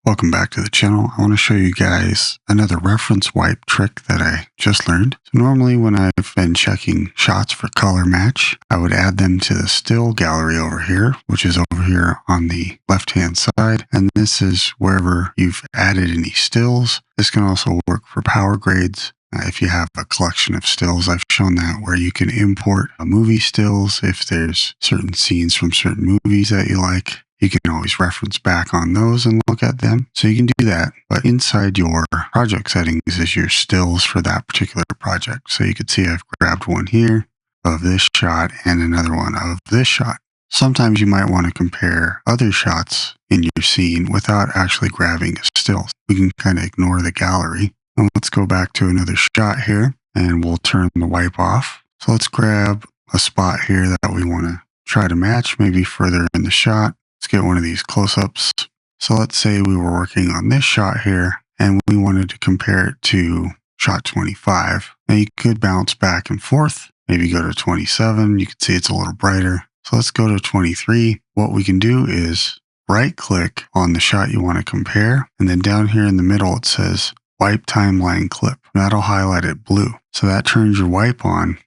Welcome back to the channel. I want to show you guys another reference wipe trick that I just learned. So normally when I've been checking shots for color match, I would add them to the still gallery over here, which is over here on the left-hand side. And this is wherever you've added any stills. This can also work for power grades. If you have a collection of stills, I've shown that where you can import movie stills if there's certain scenes from certain movies that you like. You can always reference back on those and look at them. So you can do that. But inside your project settings is your stills for that particular project. So you can see I've grabbed one here of this shot and another one of this shot. Sometimes you might want to compare other shots in your scene without actually grabbing a still. We can kind of ignore the gallery. And let's go back to another shot here and we'll turn the wipe off. So let's grab a spot here that we want to try to match, maybe further in the shot. Let's get one of these close-ups. So let's say we were working on this shot here and we wanted to compare it to shot 25. Now you could bounce back and forth, maybe go to 27. You can see it's a little brighter. So let's go to 23. What we can do is right-click on the shot you want to compare. And then down here in the middle, it says wipe timeline clip. That'll highlight it blue. So that turns your wipe on.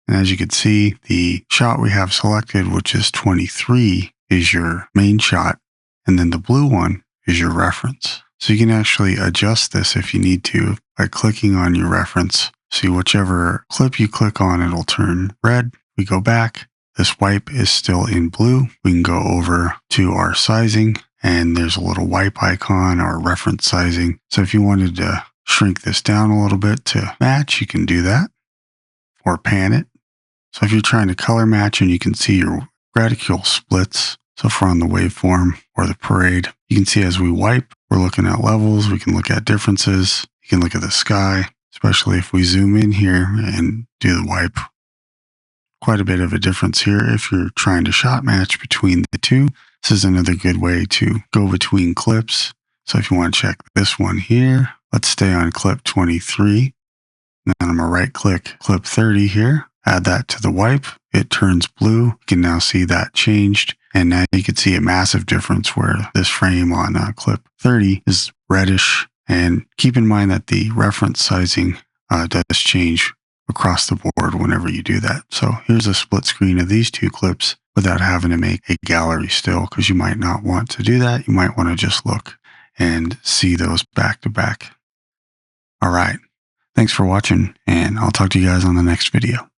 And as you can see, the shot we have selected, which is 23, is your main shot, and then the blue one is your reference. So you can actually adjust this if you need to by clicking on your reference. See, whichever clip you click on, it'll turn red. We go back. This wipe is still in blue. We can go over to our sizing, and there's a little wipe icon or reference sizing. So if you wanted to shrink this down a little bit to match, you can do that, or pan it. So if you're trying to color match and you can see your reticule splits, so if we're on the waveform or the parade, you can see as we wipe, we're looking at levels. We can look at differences. You can look at the sky, especially if we zoom in here and do the wipe. Quite a bit of a difference here if you're trying to shot match between the two. This is another good way to go between clips. So if you want to check this one here, let's stay on clip 23. Then I'm going to right click clip 30 here. Add that to the wipe. It turns blue. You can now see that changed. And now you can see a massive difference where this frame on clip 30 is reddish. And keep in mind that the reference sizing does change across the board whenever you do that. So here's a split screen of these two clips without having to make a gallery still, because you might not want to do that. You might want to just look and see those back to back. All right. Thanks for watching, and I'll talk to you guys on the next video.